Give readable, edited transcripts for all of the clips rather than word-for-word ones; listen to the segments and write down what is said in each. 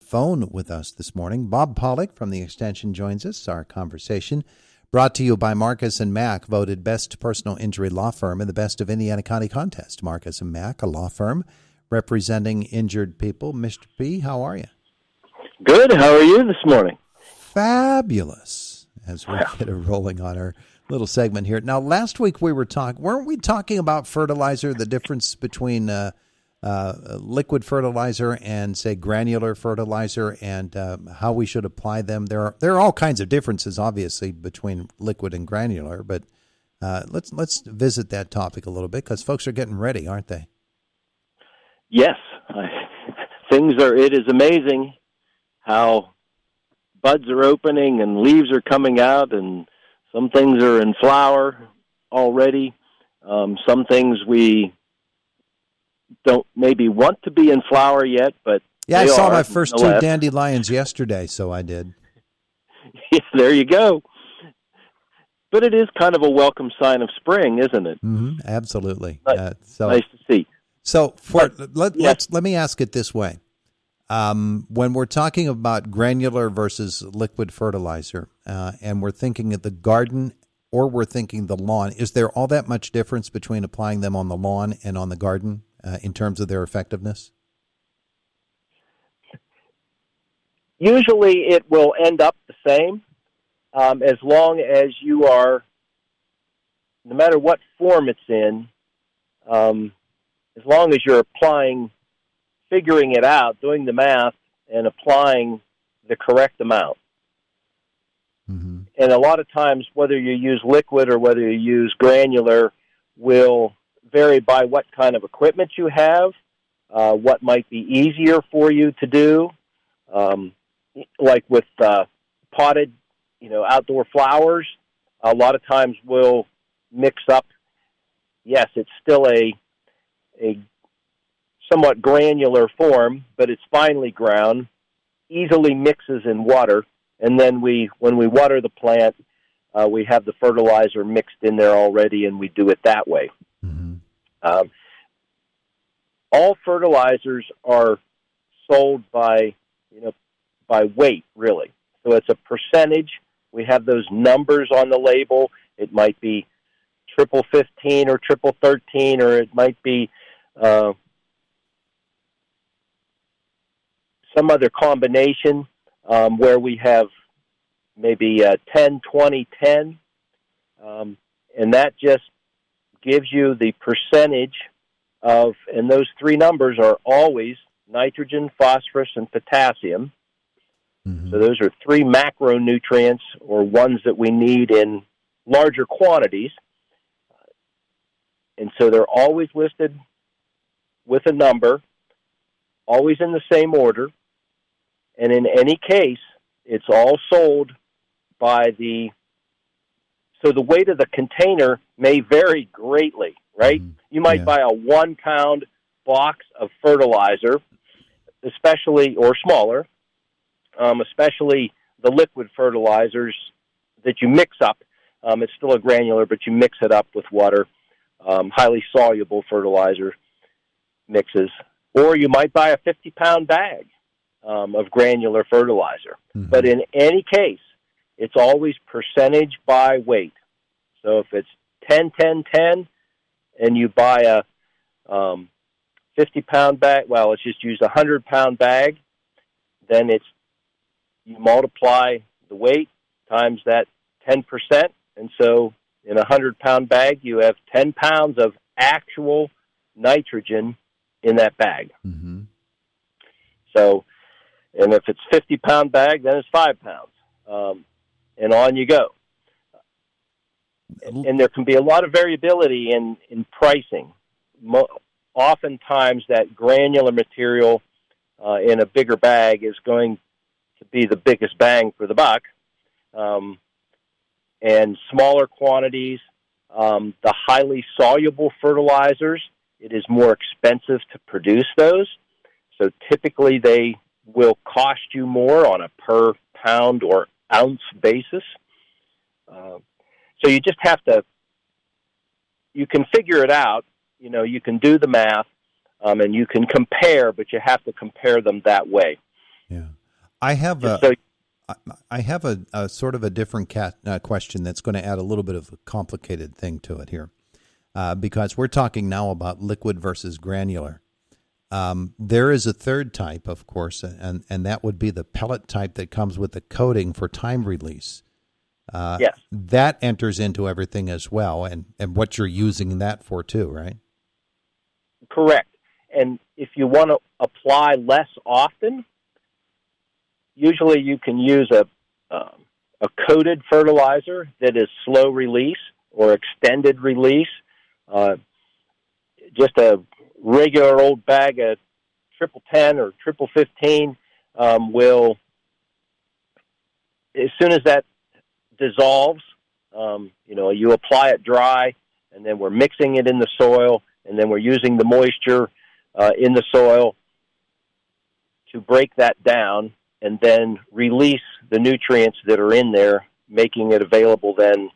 phone with us this morning. Bob Pollock from the Extension joins us. Our conversation brought to you by Marcus & Mack, voted best personal injury law firm in the Best of Indiana County contest. Marcus & Mack, a law firm representing injured people. Mr. P., how are you? Good. How are you this morning? Fabulous, as we get it rolling on our little segment here. Now, last week weren't we talking about fertilizer, the difference between liquid fertilizer and, say, granular fertilizer, and how we should apply them? There are all kinds of differences, obviously, between liquid and granular, but let's visit that topic a little bit, because folks are getting ready, aren't they? Yes. It is amazing how buds are opening and leaves are coming out, and some things are in flower already. Some things we don't maybe want to be in flower yet, but yeah, I saw my first 2 dandelions yesterday, so I did. Yeah, there you go. But it is kind of a welcome sign of spring, isn't it? Mm-hmm, absolutely. Nice to see. So let me ask it this way. When we're talking about granular versus liquid fertilizer, and we're thinking of the garden or we're thinking the lawn, is there all that much difference between applying them on the lawn and on the garden in terms of their effectiveness? Usually it will end up the same, as long as you are, no matter what form it's in, as long as you're figuring it out, doing the math, and applying the correct amount. Mm-hmm. And a lot of times, whether you use liquid or whether you use granular will vary by what kind of equipment you have, what might be easier for you to do. Like with potted, outdoor flowers, a lot of times we'll mix up. Yes, it's still a somewhat granular form, but it's finely ground, easily mixes in water, and then when we water the plant, we have the fertilizer mixed in there already, and we do it that way. Mm-hmm. All fertilizers are sold by weight, really. So it's a percentage. We have those numbers on the label. It might be 15 or 13, or it might be some other combination where we have maybe 10, 20, 10. And that just gives you the percentage of, and those 3 numbers are always nitrogen, phosphorus, and potassium. Mm-hmm. So those are 3 macronutrients, or ones that we need in larger quantities. And so they're always listed with a number, always in the same order. And in any case, it's all sold by so the weight of the container may vary greatly, right? Mm-hmm. You might buy a 1-pound box of fertilizer, especially, or smaller, especially the liquid fertilizers that you mix up. It's still a granular, but you mix it up with water, highly soluble fertilizer mixes. Or you might buy a 50-pound bag of granular fertilizer. Mm-hmm. But in any case, it's always percentage by weight. So if it's 10, 10, 10, and you buy a 50-pound bag, well, let's just use a 100-pound bag, then you multiply the weight times that 10%, and so in a 100-pound bag, you have 10 pounds of actual nitrogen in that bag. Mm-hmm. So, and if it's 50-pound bag, then it's 5 pounds, and on you go. And there can be a lot of variability in pricing. Oftentimes, that granular material in a bigger bag is going to be the biggest bang for the buck. And smaller quantities, the highly soluble fertilizers, it is more expensive to produce those. So typically they will cost you more on a per pound or ounce basis. So you just have to, you can figure it out, you can do the math, and you can compare, but you have to compare them that way. Yeah. I have Just a so I have a sort of a different question that's going to add a little bit of a complicated thing to it here, because we're talking now about liquid versus granular. There is a third type, of course, and that would be the pellet type that comes with the coating for time release. yes, That enters into everything as well, and what you're using that for too, right? correct. And if you want to apply less often, usually you can use a coated fertilizer that is slow release or extended release. Just a regular old bag of 1010 or 1515 will, as soon as that dissolves, you apply it dry, and then we're mixing it in the soil, and then we're using the moisture in the soil to break that down and then release the nutrients that are in there, making it available then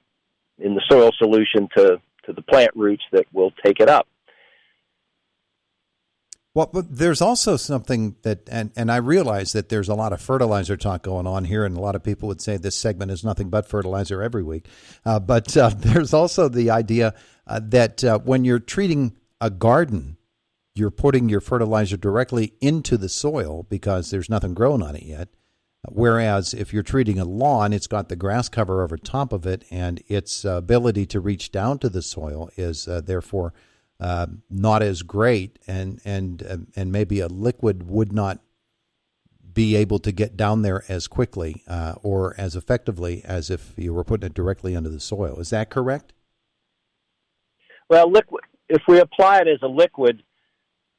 in the soil solution to the plant roots that will take it up. Well, but there's also something that, and I realize that there's a lot of fertilizer talk going on here, and a lot of people would say this segment is nothing but fertilizer every week. But there's also the idea that when you're treating a garden, you're putting your fertilizer directly into the soil because there's nothing growing on it yet. Whereas if you're treating a lawn, it's got the grass cover over top of it, and its ability to reach down to the soil is therefore not as great, and maybe a liquid would not be able to get down there as quickly or as effectively as if you were putting it directly into the soil. Is that correct? Well, liquid. If we apply it as a liquid,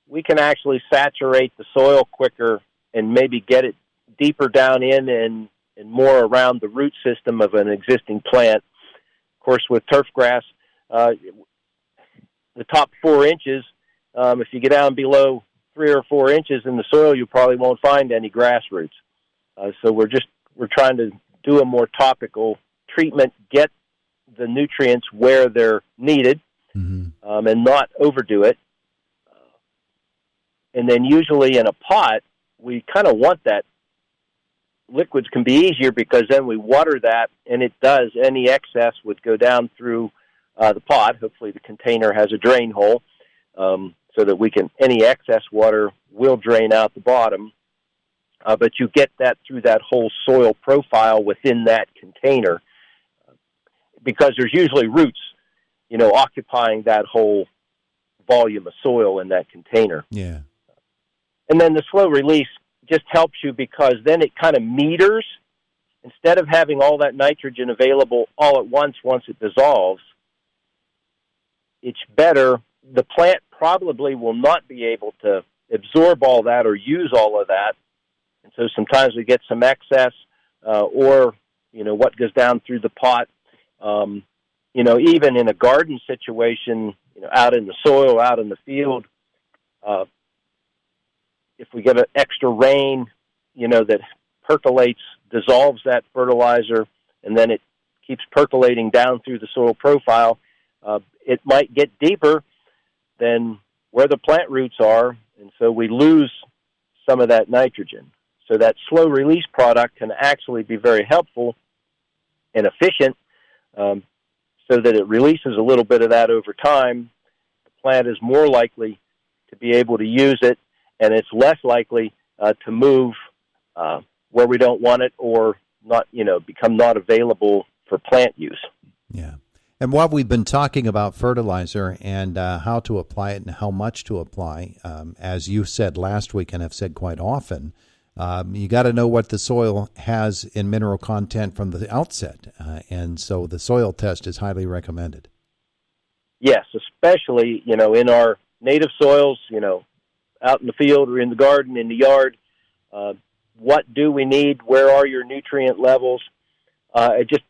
we can actually saturate the soil quicker and maybe get it deeper down in and more around the root system of an existing plant. Of course, with turf grass, the top 4 inches, if you get down below 3 or 4 inches in the soil, you probably won't find any grass roots. So we're trying to do a more topical treatment, get the nutrients where they're needed, and not overdo it. And then usually in a pot, we kind of want that. Liquids can be easier because then we water that, and it does. Any excess would go down through the pot. Hopefully the container has a drain hole so that any excess water will drain out the bottom. But you get that through that whole soil profile within that container because there's usually roots, occupying that whole volume of soil in that container. Yeah. And then the slow release just helps you because then it kind of meters. Instead of having all that nitrogen available all at once it dissolves, it's better. The plant probably will not be able to absorb all that or use all of that. And so sometimes we get some excess or, what goes down through the pot. Even in a garden situation, out in the soil, out in the field, if we get an extra rain, that percolates, dissolves that fertilizer, and then it keeps percolating down through the soil profile, it might get deeper than where the plant roots are, and so we lose some of that nitrogen. So that slow release product can actually be very helpful and efficient so that it releases a little bit of that over time. The plant is more likely to be able to use it, and it's less likely to move where we don't want it or not, become not available for plant use. Yeah. And while we've been talking about fertilizer and how to apply it and how much to apply, as you said last week and have said quite often, you got to know what the soil has in mineral content from the outset. And so the soil test is highly recommended. Yes, especially, in our native soils, out in the field or in the garden, in the yard. What do we need? Where are your nutrient levels? I just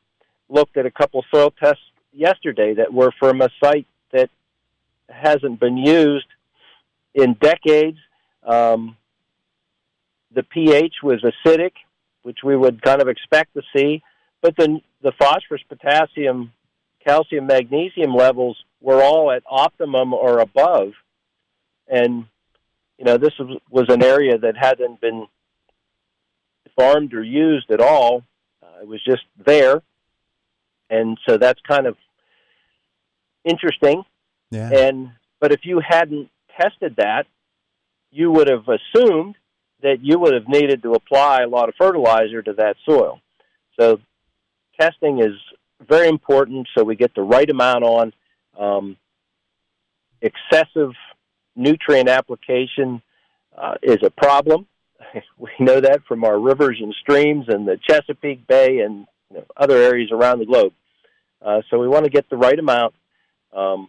looked at a couple soil tests yesterday that were from a site that hasn't been used in decades. The pH was acidic, which we would kind of expect to see, but the phosphorus, potassium, calcium, magnesium levels were all at optimum or above. And, this was an area that hadn't been farmed or used at all. It was just there. And so that's kind of interesting. Yeah. But if you hadn't tested that, you would have assumed that you would have needed to apply a lot of fertilizer to that soil. So testing is very important so we get the right amount on. Excessive nutrient application is a problem. We know that from our rivers and streams and the Chesapeake Bay and other areas around the globe. So we want to get the right amount, want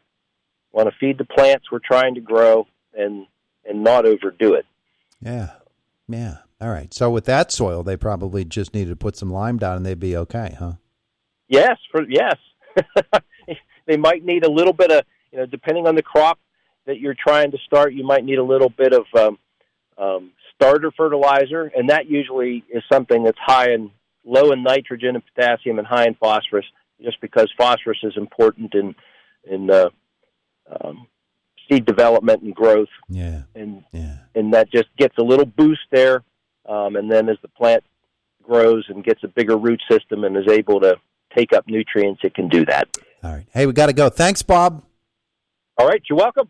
to feed the plants we're trying to grow, and not overdo it. Yeah. Yeah. All right. So with that soil, they probably just needed to put some lime down and they'd be okay, huh? Yes. They might need a little bit of, depending on the crop that you're trying to start, you might need a little bit of starter fertilizer, and that usually is something that's low in nitrogen and potassium and high in phosphorus, just because phosphorus is important in seed development and growth. Yeah. And that just gets a little boost there, and then as the plant grows and gets a bigger root system and is able to take up nutrients, it can do that. All right. Hey, we got to go. Thanks, Bob. All right. You're welcome.